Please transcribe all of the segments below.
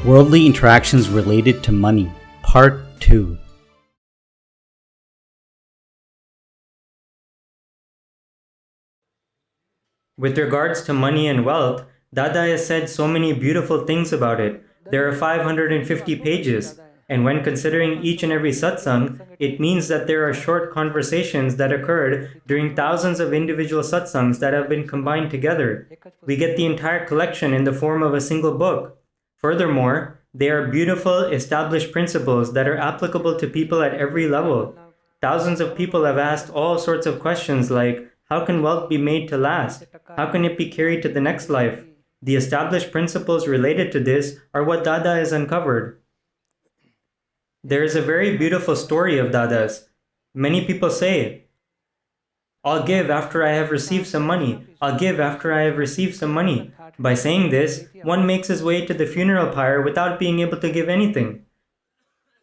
Worldly Interactions Related to Money, Part 2. With regards to money and wealth, Dada has said so many beautiful things about it. There are 550 pages, and when considering each and every satsang, it means that there are short conversations that occurred during thousands of individual satsangs that have been combined together. We get the entire collection in the form of a single book. Furthermore, they are beautiful, established principles that are applicable to people at every level. Thousands of people have asked all sorts of questions like, how can wealth be made to last? How can it be carried to the next life? The established principles related to this are what Dada has uncovered. There is a very beautiful story of Dada's. Many people say, I'll give after I have received some money. I'll give after I have received some money. By saying this, one makes his way to the funeral pyre without being able to give anything.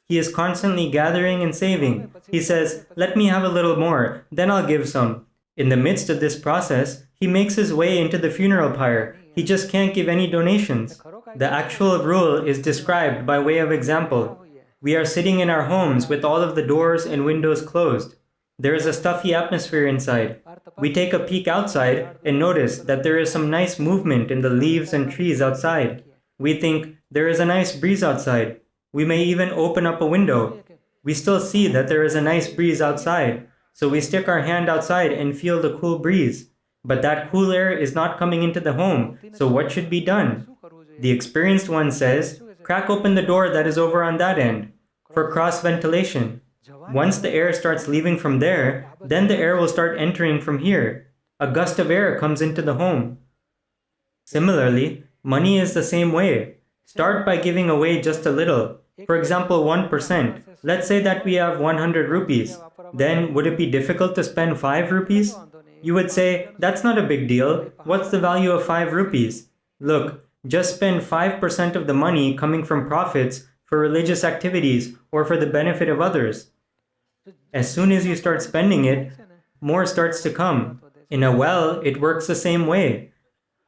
He is constantly gathering and saving. He says, let me have a little more, then I'll give some. In the midst of this process, he makes his way into the funeral pyre. He just can't give any donations. The actual rule is described by way of example. We are sitting in our homes with all of the doors and windows closed. There is a stuffy atmosphere inside. We take a peek outside and notice that there is some nice movement in the leaves and trees outside. We think there is a nice breeze outside. We may even open up a window. We still see that there is a nice breeze outside. So we stick our hand outside and feel the cool breeze. But that cool air is not coming into the home, so what should be done? The experienced one says, crack open the door that is over on that end, for cross-ventilation. Once the air starts leaving from there, then the air will start entering from here. A gust of air comes into the home. Similarly, money is the same way. Start by giving away just a little. For example, 1%. Let's say that we have 100 rupees. Then, would it be difficult to spend 5 rupees? You would say, that's not a big deal. What's the value of 5 rupees? Look, just spend 5% of the money coming from profits for religious activities or for the benefit of others. As soon as you start spending it, more starts to come. In a well, it works the same way.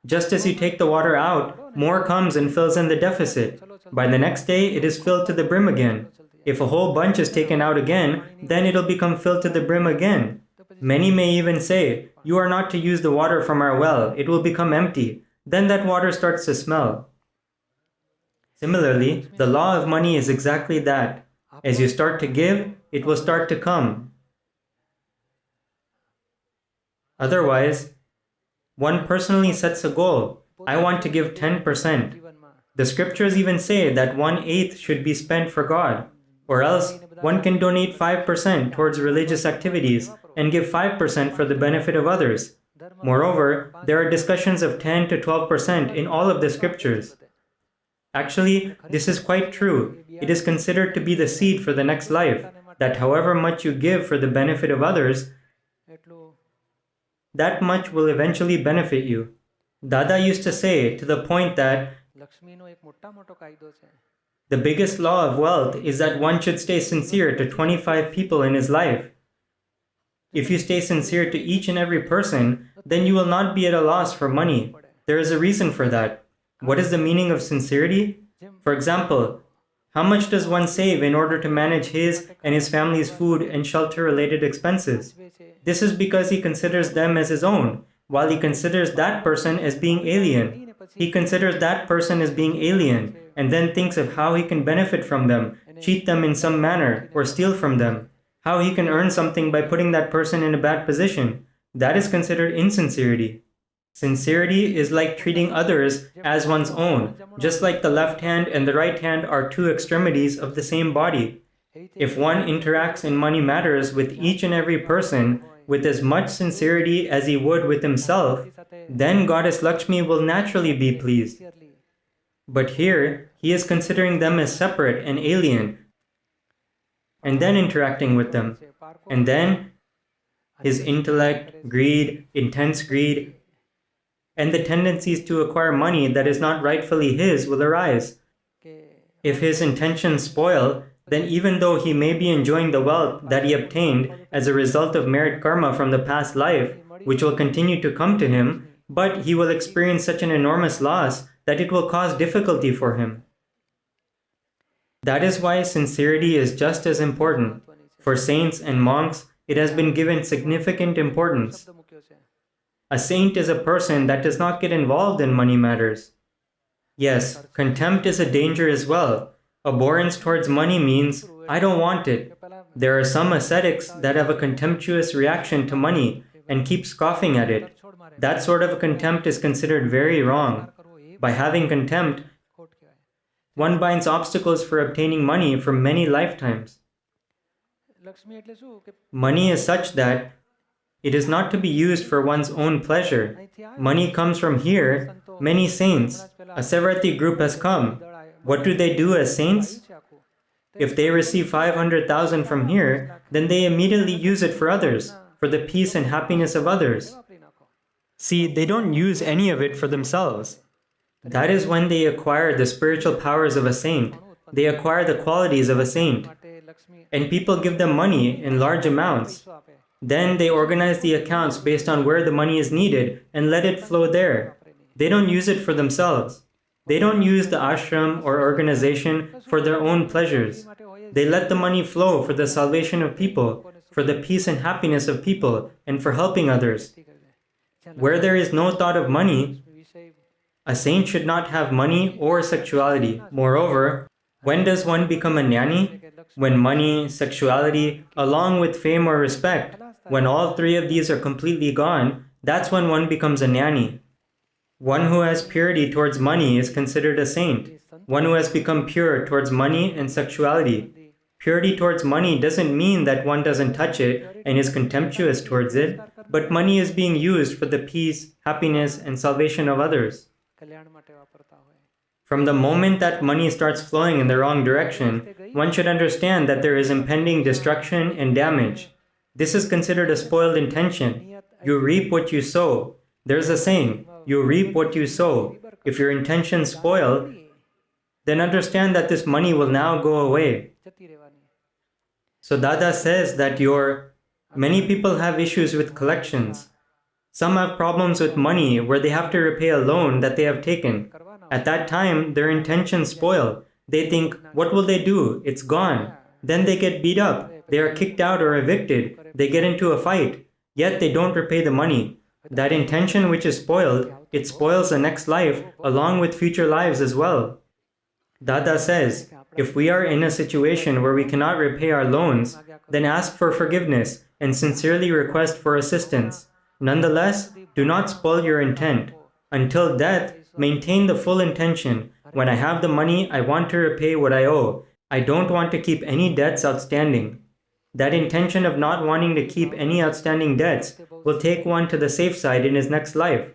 Just as you take the water out, more comes and fills in the deficit. By the next day, it is filled to the brim again. If a whole bunch is taken out again, then it'll become filled to the brim again. Many may even say, you are not to use the water from our well, it will become empty. Then that water starts to smell. Similarly, the law of money is exactly that. As you start to give, it will start to come. Otherwise, one personally sets a goal. I want to give 10%. The scriptures even say that 1/8 should be spent for God. Or else, one can donate 5% towards religious activities and give 5% for the benefit of others. Moreover, there are discussions of 10 to 12% in all of the scriptures. Actually, this is quite true. It is considered to be the seed for the next life, that however much you give for the benefit of others, that much will eventually benefit you. Dada used to say to the point that the biggest law of wealth is that one should stay sincere to 25 people in his life. If you stay sincere to each and every person, then you will not be at a loss for money. There is a reason for that. What is the meaning of sincerity? For example, how much does one save in order to manage his and his family's food and shelter-related expenses? This is because he considers them as his own, while he considers that person as being alien. He considers that person as being alien, and then thinks of how he can benefit from them, cheat them in some manner, or steal from them. How he can earn something by putting that person in a bad position. That is considered insincerity. Sincerity is like treating others as one's own, just like the left hand and the right hand are two extremities of the same body. If one interacts in money matters with each and every person with as much sincerity as he would with himself, then Goddess Lakshmi will naturally be pleased. But here, he is considering them as separate and alien, and then interacting with them. And then, his intellect, greed, intense greed, and the tendencies to acquire money that is not rightfully his will arise. If his intentions spoil, then even though he may be enjoying the wealth that he obtained as a result of merit karma from the past life, which will continue to come to him, but he will experience such an enormous loss that it will cause difficulty for him. That is why sincerity is just as important. For saints and monks, it has been given significant importance. A saint is a person that does not get involved in money matters. Yes, contempt is a danger as well. Abhorrence towards money means, I don't want it. There are some ascetics that have a contemptuous reaction to money and keep scoffing at it. That sort of contempt is considered very wrong. By having contempt, one binds obstacles for obtaining money for many lifetimes. Money is such that it is not to be used for one's own pleasure. Money comes from here. Many saints, a Sevarati group has come. What do they do as saints? If they receive 500,000 from here, then they immediately use it for others, for the peace and happiness of others. See, they don't use any of it for themselves. That is when they acquire the spiritual powers of a saint. They acquire the qualities of a saint. And people give them money in large amounts. Then they organize the accounts based on where the money is needed and let it flow there. They don't use it for themselves. They don't use the ashram or organization for their own pleasures. They let the money flow for the salvation of people, for the peace and happiness of people, and for helping others. Where there is no thought of money, a saint should not have money or sexuality. Moreover, when does one become a Gnani? When money, sexuality, along with fame or respect, when all three of these are completely gone, that's when one becomes a Gnani. One who has purity towards money is considered a saint. One who has become pure towards money and sexuality. Purity towards money doesn't mean that one doesn't touch it and is contemptuous towards it, but money is being used for the peace, happiness, and salvation of others. From the moment that money starts flowing in the wrong direction, one should understand that there is impending destruction and damage. This is considered a spoiled intention. You reap what you sow. There's a saying, you reap what you sow. If your intentions spoil, then understand that this money will now go away. So Dada says that many people have issues with collections. Some have problems with money where they have to repay a loan that they have taken. At that time, their intentions spoil. They think, what will they do? It's gone. Then they get beat up. They are kicked out or evicted. They get into a fight. Yet they don't repay the money. That intention which is spoiled, it spoils the next life along with future lives as well. Dada says, if we are in a situation where we cannot repay our loans, then ask for forgiveness and sincerely request for assistance. Nonetheless, do not spoil your intent. Until death, maintain the full intention. When I have the money, I want to repay what I owe. I don't want to keep any debts outstanding. That intention of not wanting to keep any outstanding debts will take one to the safe side in his next life.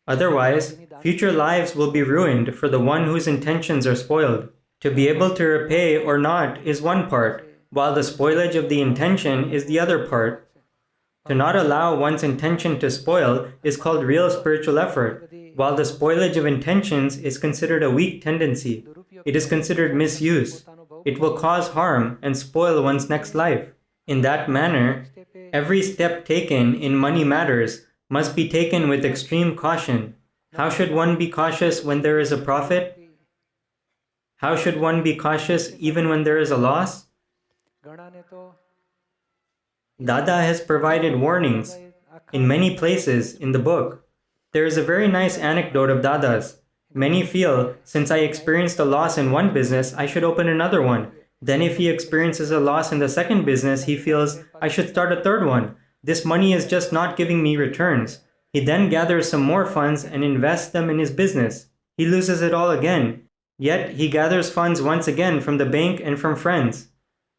Otherwise, future lives will be ruined for the one whose intentions are spoiled. To be able to repay or not is one part, while the spoilage of the intention is the other part. To not allow one's intention to spoil is called real spiritual effort, while the spoilage of intentions is considered a weak tendency. It is considered misuse. It will cause harm and spoil one's next life. In that manner, every step taken in money matters must be taken with extreme caution. How should one be cautious when there is a profit? How should one be cautious even when there is a loss? Dada has provided warnings in many places in the book. There is a very nice anecdote of Dada's. Many feel, since I experienced a loss in one business, I should open another one. Then if he experiences a loss in the second business, he feels, I should start a third one. This money is just not giving me returns. He then gathers some more funds and invests them in his business. He loses it all again. Yet he gathers funds once again from the bank and from friends.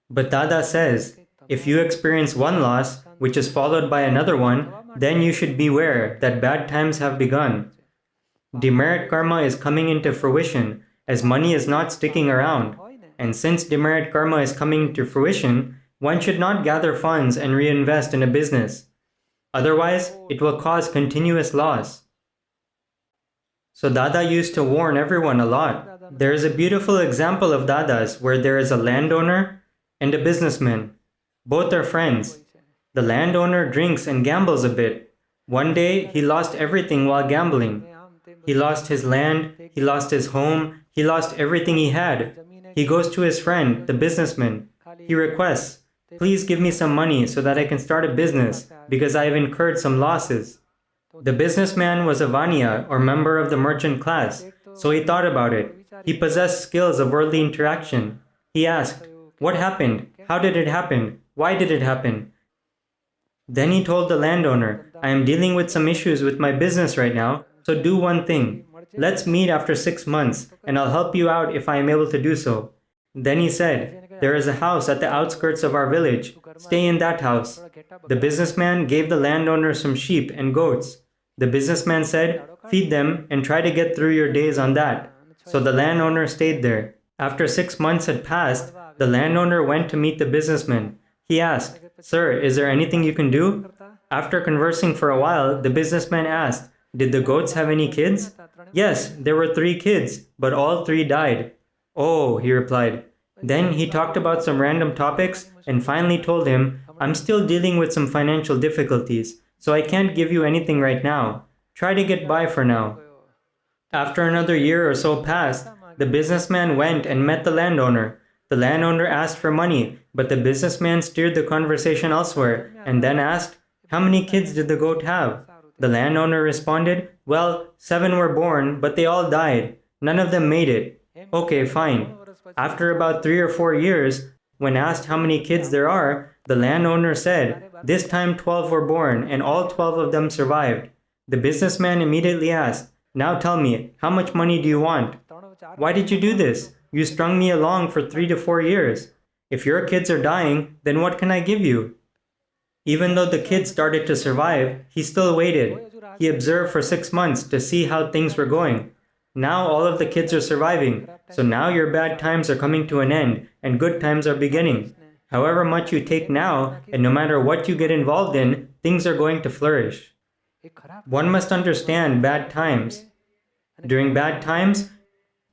But Dada says, if you experience one loss, which is followed by another one, then you should beware that bad times have begun. Demerit karma is coming into fruition, as money is not sticking around. And since demerit karma is coming to fruition, one should not gather funds and reinvest in a business. Otherwise, it will cause continuous loss. So Dada used to warn everyone a lot. There is a beautiful example of Dada's where there is a landowner and a businessman. Both are friends. The landowner drinks and gambles a bit. One day, he lost everything while gambling. He lost his land, he lost his home, he lost everything he had. He goes to his friend, the businessman. He requests, "Please give me some money so that I can start a business because I have incurred some losses." The businessman was a vaniya or member of the merchant class, so he thought about it. He possessed skills of worldly interaction. He asked, "What happened? How did it happen? Why did it happen?" Then he told the landowner, "I am dealing with some issues with my business right now, so do one thing. Let's meet after 6 months, and I'll help you out if I am able to do so." Then he said, "There is a house at the outskirts of our village. Stay in that house." The businessman gave the landowner some sheep and goats. The businessman said, "Feed them and try to get through your days on that." So the landowner stayed there. After 6 months had passed, the landowner went to meet the businessman. He asked, "Sir, is there anything you can do?" After conversing for a while, the businessman asked, "Did the goats have any kids?" "Yes, there were 3 kids, but all 3 died." "Oh," he replied. Then he talked about some random topics and finally told him, "I'm still dealing with some financial difficulties, so I can't give you anything right now. Try to get by for now." After another year or so passed, the businessman went and met the landowner. The landowner asked for money, but the businessman steered the conversation elsewhere and then asked, "How many kids did the goat have?" The landowner responded, "Well, 7 were born, but they all died. None of them made it." "Okay, fine." After about 3 or 4 years, when asked how many kids there are, the landowner said, "This time 12 were born and all 12 of them survived." The businessman immediately asked, "Now tell me, how much money do you want?" "Why did you do this? You strung me along for 3 to 4 years. If your kids are dying, then what can I give you?" Even though the kids started to survive, he still waited. He observed for 6 months to see how things were going. Now all of the kids are surviving, so now your bad times are coming to an end and good times are beginning. However much you take now, and no matter what you get involved in, things are going to flourish. One must understand bad times. During bad times,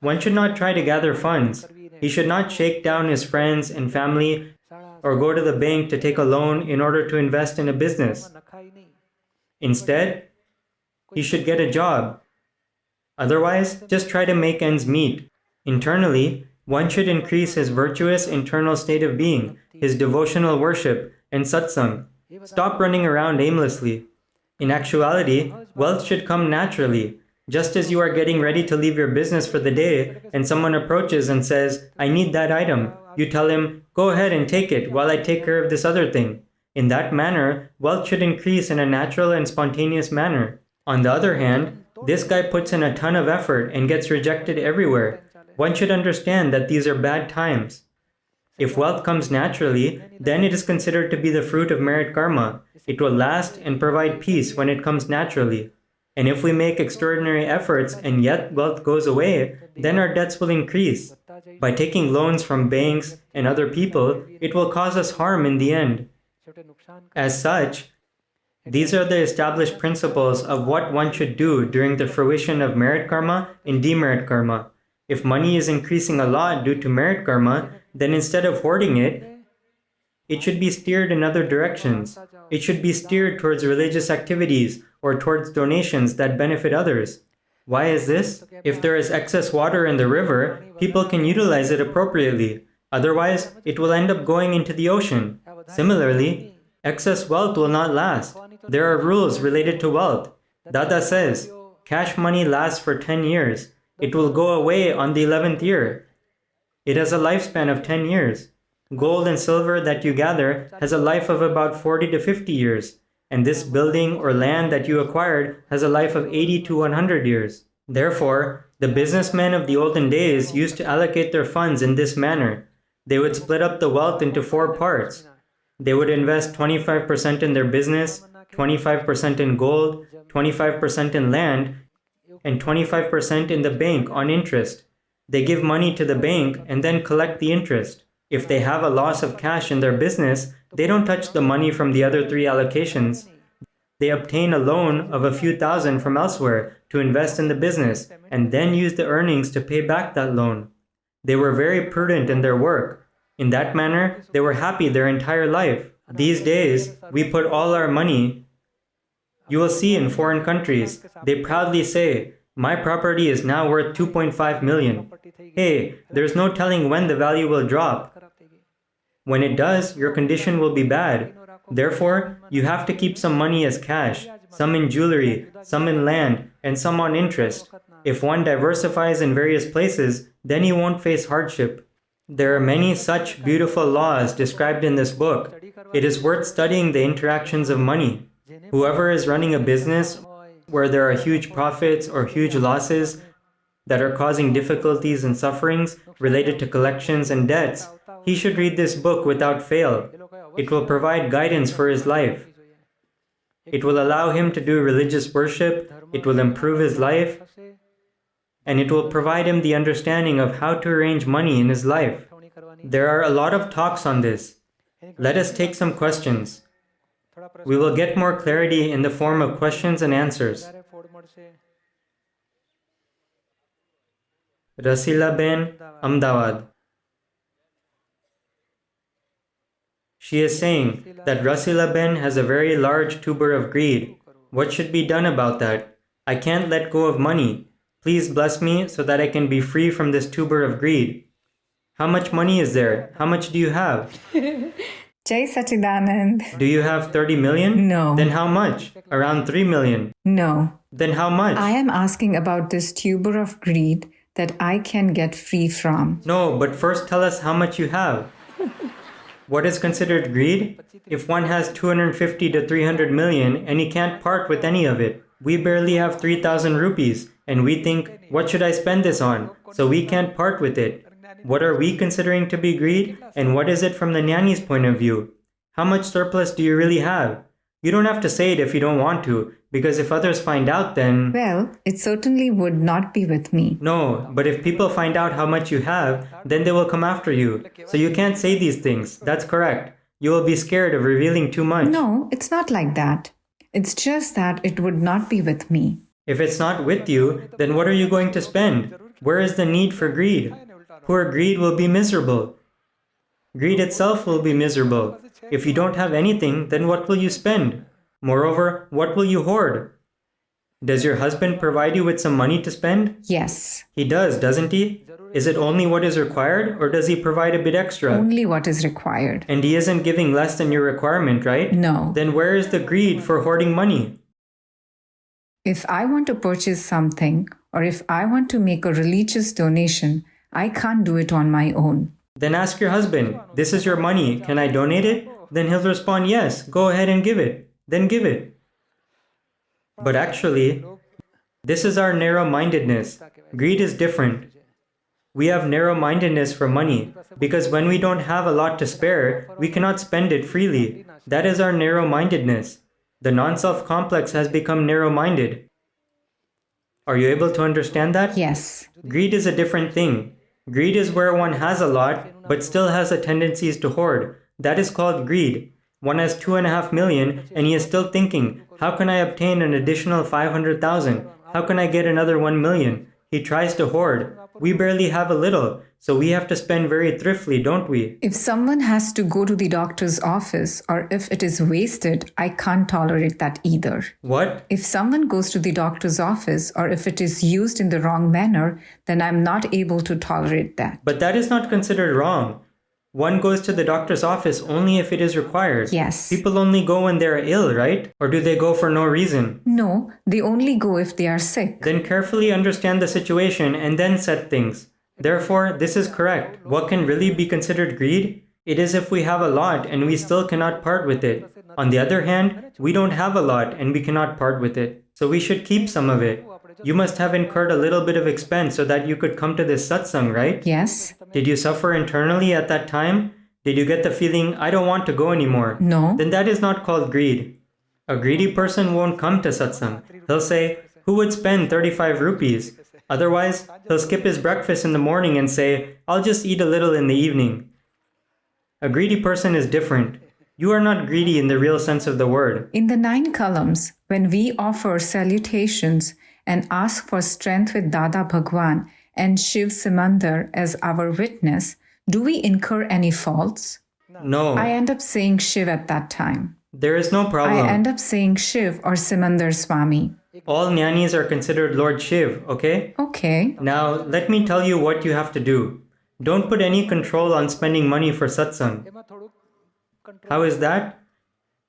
one should not try to gather funds. He should not shake down his friends and family or go to the bank to take a loan in order to invest in a business. Instead, he should get a job. Otherwise, just try to make ends meet. Internally, one should increase his virtuous internal state of being, his devotional worship, and satsang. Stop running around aimlessly. In actuality, wealth should come naturally. Just as you are getting ready to leave your business for the day and someone approaches and says, "I need that item," you tell him, "Go ahead and take it while I take care of this other thing." In that manner, wealth should increase in a natural and spontaneous manner. On the other hand, this guy puts in a ton of effort and gets rejected everywhere. One should understand that these are bad times. If wealth comes naturally, then it is considered to be the fruit of merit karma. It will last and provide peace when it comes naturally. And if we make extraordinary efforts and yet wealth goes away, then our debts will increase. By taking loans from banks and other people, it will cause us harm in the end. As such, these are the established principles of what one should do during the fruition of merit karma and demerit karma. If money is increasing a lot due to merit karma, then instead of hoarding it, it should be steered in other directions. It should be steered towards religious activities or towards donations that benefit others. Why is this? If there is excess water in the river, people can utilize it appropriately. Otherwise, it will end up going into the ocean. Similarly, excess wealth will not last. There are rules related to wealth. Dada says, cash money lasts for 10 years. It will go away on the 11th year. It has a lifespan of 10 years. Gold and silver that you gather has a life of about 40 to 50 years. And this building or land that you acquired has a life of 80 to 100 years. Therefore, the businessmen of the olden days used to allocate their funds in this manner. They would split up the wealth into 4 parts. They would invest 25% in their business, 25% in gold, 25% in land, and 25% in the bank on interest. They give money to the bank and then collect the interest. If they have a loss of cash in their business, they don't touch the money from the other 3 allocations. They obtain a loan of a few thousand from elsewhere to invest in the business and then use the earnings to pay back that loan. They were very prudent in their work. In that manner, they were happy their entire life. These days, we put all our money. You will see in foreign countries, they proudly say, My property is now worth 2.5 million. Hey, there's no telling when the value will drop. When it does, your condition will be bad. Therefore, you have to keep some money as cash, some in jewelry, some in land, and some on interest. If one diversifies in various places, then he won't face hardship. There are many such beautiful laws described in this book. It is worth studying the interactions of money. Whoever is running a business where there are huge profits or huge losses that are causing difficulties and sufferings related to collections and debts, he should read this book without fail. It will provide guidance for his life. It will allow him to do religious worship, it will improve his life, and it will provide him the understanding of how to arrange money in his life. There are a lot of talks on this. Let us take some questions. We will get more clarity in the form of questions and answers. Rasila Ben, Ahmedabad. She is saying that Rasila Ben has a very large tuber of greed. What should be done about that? I can't let go of money. Please bless me so that I can be free from this tuber of greed. How much money is there? How much do you have? Jai Sachidanand. Do you have 30 million? No. Then how much? Around 3 million. No. Then how much? I am asking about this tuber of greed that I can get free from. No, but first tell us how much you have. What is considered greed? If one has 250 to 300 million and he can't part with any of it. We barely have 3,000 rupees and we think, what should I spend this on? So we can't part with it. What are we considering to be greed? And what is it from the Gnani's point of view? How much surplus do you really have? You don't have to say it if you don't want to, because if others find out then... Well, it certainly would not be with me. No, but if people find out how much you have, then they will come after you. So you can't say these things. That's correct. You will be scared of revealing too much. No, it's not like that. It's just that it would not be with me. If it's not with you, then what are you going to spend? Where is the need for greed? Poor greed will be miserable. Greed itself will be miserable. If you don't have anything, then what will you spend? Moreover, what will you hoard? Does your husband provide you with some money to spend? Yes. He does, doesn't he? Is it only what is required, or does he provide a bit extra? Only what is required. And he isn't giving less than your requirement, right? No. Then where is the greed for hoarding money? If I want to purchase something, or if I want to make a religious donation, I can't do it on my own. Then ask your husband, this is your money, can I donate it? Then he'll respond, yes, go ahead and give it. Then give it. But actually, this is our narrow-mindedness. Greed is different. We have narrow-mindedness for money, because when we don't have a lot to spare, we cannot spend it freely. That is our narrow-mindedness. The non-self complex has become narrow-minded. Are you able to understand that? Yes. Greed is a different thing. Greed is where one has a lot, but still has the tendencies to hoard. That is called greed. One has 2.5 million and he is still thinking, how can I obtain an additional 500,000? How can I get another 1 million? He tries to hoard. We barely have a little, so we have to spend very thriftily, don't we? If someone has to go to the doctor's office or if it is wasted, I can't tolerate that either. What? If someone goes to the doctor's office or if it is used in the wrong manner, then I'm not able to tolerate that. But that is not considered wrong. One goes to the doctor's office only if it is required. Yes. People only go when they are ill, right? Or do they go for no reason? No, they only go if they are sick. Then carefully understand the situation and then set things. Therefore, this is correct. What can really be considered greed? It is if we have a lot and we still cannot part with it. On the other hand, we don't have a lot and we cannot part with it. So we should keep some of it. You must have incurred a little bit of expense so that you could come to this satsang, right? Yes. Did you suffer internally at that time? Did you get the feeling, I don't want to go anymore? No. Then that is not called greed. A greedy person won't come to satsang. He'll say, who would spend 35 rupees? Otherwise, he'll skip his breakfast in the morning and say, I'll just eat a little in the evening. A greedy person is different. You are not greedy in the real sense of the word. In the 9 columns, when we offer salutations and ask for strength with Dada Bhagwan and Shiv Simandar as our witness, do we incur any faults? No. I end up saying Shiv at that time. There is no problem. I end up saying Shiv or Simandar Swami. All Gnanis are considered Lord Shiv, okay? Okay. Now, let me tell you what you have to do. Don't put any control on spending money for satsang. How is that?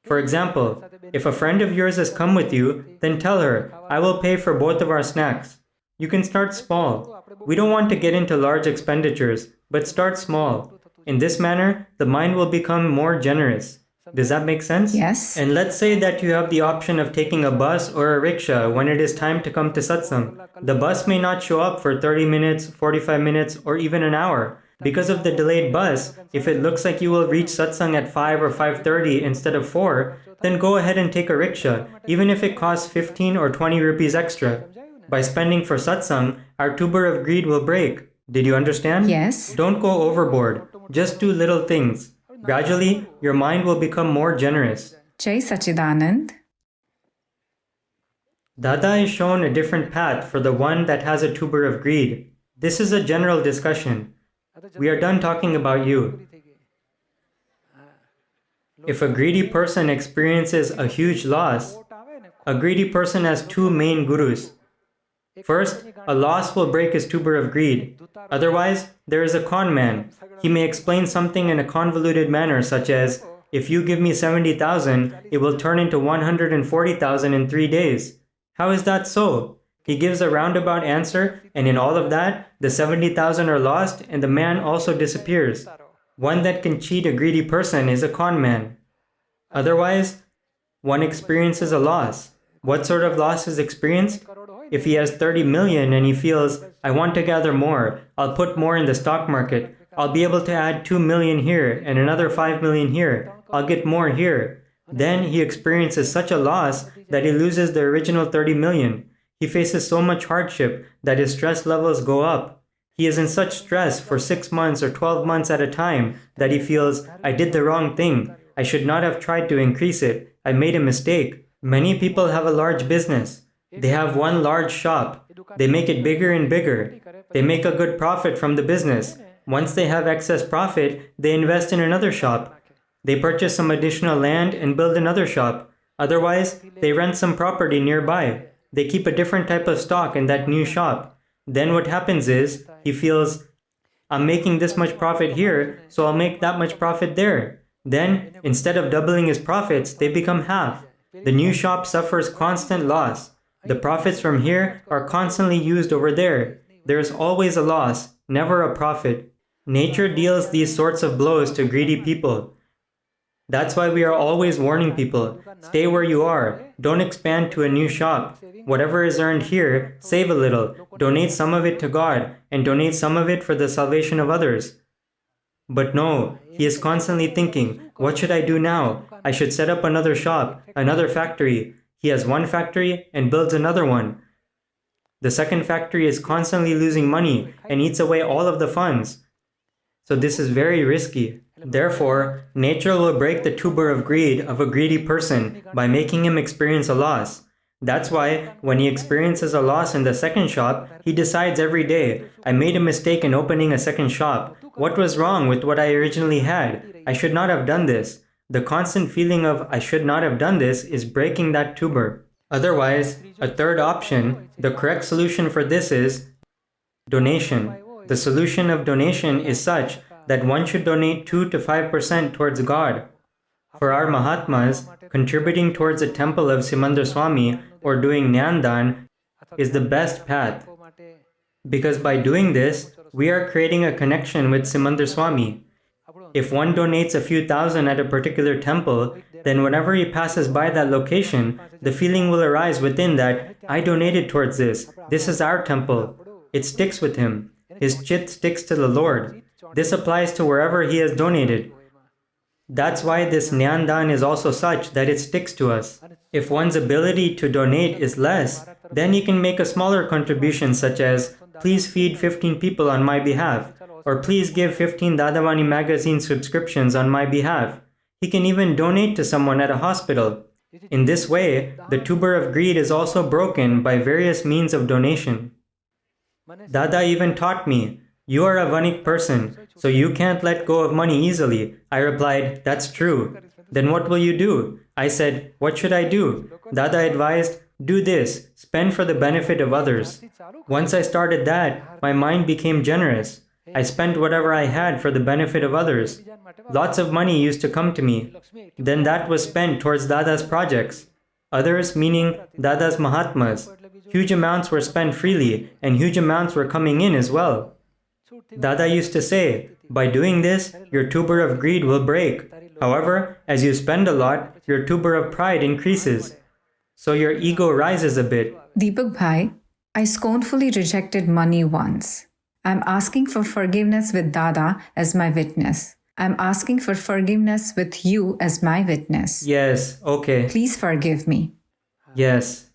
For example, if a friend of yours has come with you, then tell her, I will pay for both of our snacks. You can start small. We don't want to get into large expenditures, but start small. In this manner, the mind will become more generous. Does that make sense? Yes. And let's say that you have the option of taking a bus or a rickshaw when it is time to come to satsang. The bus may not show up for 30 minutes, 45 minutes, or even an hour. Because of the delayed bus, if it looks like you will reach satsang at 5 or 5:30 instead of 4, then go ahead and take a rickshaw, even if it costs 15 or 20 rupees extra. By spending for satsang, our tuber of greed will break. Did you understand? Yes. Don't go overboard. Just do little things. Gradually, your mind will become more generous. Jai Sachidanand. Dada is shown a different path for the one that has a tuber of greed. This is a general discussion. We are done talking about you. If a greedy person experiences a huge loss, a greedy person has two main gurus. First, a loss will break his tuber of greed. Otherwise, there is a con man. He may explain something in a convoluted manner such as, if you give me 70,000, it will turn into 140,000 in 3 days. How is that so? He gives a roundabout answer, and in all of that, the 70,000 are lost and the man also disappears. One that can cheat a greedy person is a con man. Otherwise, one experiences a loss. What sort of loss is experienced? If he has 30 million and he feels, I want to gather more, I'll put more in the stock market, I'll be able to add 2 million here and another 5 million here, I'll get more here. Then he experiences such a loss that he loses the original 30 million. He faces so much hardship that his stress levels go up. He is in such stress for 6 months or 12 months at a time that he feels, I did the wrong thing. I should not have tried to increase it. I made a mistake. Many people have a large business. They have one large shop. They make it bigger and bigger. They make a good profit from the business. Once they have excess profit, they invest in another shop. They purchase some additional land and build another shop. Otherwise, they rent some property nearby. They keep a different type of stock in that new shop. Then what happens is, he feels, I'm making this much profit here, so I'll make that much profit there. Then, instead of doubling his profits, they become half. The new shop suffers constant loss. The profits from here are constantly used over there. There is always a loss, never a profit. Nature deals these sorts of blows to greedy people. That's why we are always warning people, stay where you are, don't expand to a new shop. Whatever is earned here, save a little, donate some of it to God, and donate some of it for the salvation of others. But no, he is constantly thinking, what should I do now? I should set up another shop, another factory. He has one factory and builds another one. The second factory is constantly losing money and eats away all of the funds. So this is very risky. Therefore, nature will break the tuber of greed of a greedy person by making him experience a loss. That's why, when he experiences a loss in the second shop, he decides every day, I made a mistake in opening a second shop. What was wrong with what I originally had? I should not have done this. The constant feeling of I should not have done this is breaking that tuber. Otherwise, a third option, the correct solution for this is donation. The solution of donation is such that one should donate 2 to 5% towards God. For our Mahatmas, contributing towards a temple of Simandar Swami or doing Nyandan is the best path. Because by doing this, we are creating a connection with Simandar Swami. If one donates a few thousand at a particular temple, then whenever he passes by that location, the feeling will arise within that, I donated towards this. This is our temple. It sticks with him. His chit sticks to the Lord. This applies to wherever he has donated. That's why this Nyandan is also such that it sticks to us. If one's ability to donate is less, then he can make a smaller contribution such as, please feed 15 people on my behalf, or please give 15 Dadavani magazine subscriptions on my behalf. He can even donate to someone at a hospital. In this way, the tuber of greed is also broken by various means of donation. Dada even taught me, you are a Vanik person, so you can't let go of money easily. I replied, that's true. Then what will you do? I said, what should I do? Dada advised, do this, spend for the benefit of others. Once I started that, my mind became generous. I spent whatever I had for the benefit of others. Lots of money used to come to me. Then that was spent towards Dada's projects. Others, meaning Dada's Mahatmas. Huge amounts were spent freely, and huge amounts were coming in as well. Dada used to say, by doing this, your tuber of greed will break. However, as you spend a lot, your tuber of pride increases. So your ego rises a bit. Deepakbhai, I scornfully rejected money once. I'm asking for forgiveness with Dada as my witness. I'm asking for forgiveness with you as my witness. Yes, okay. Please forgive me. Yes.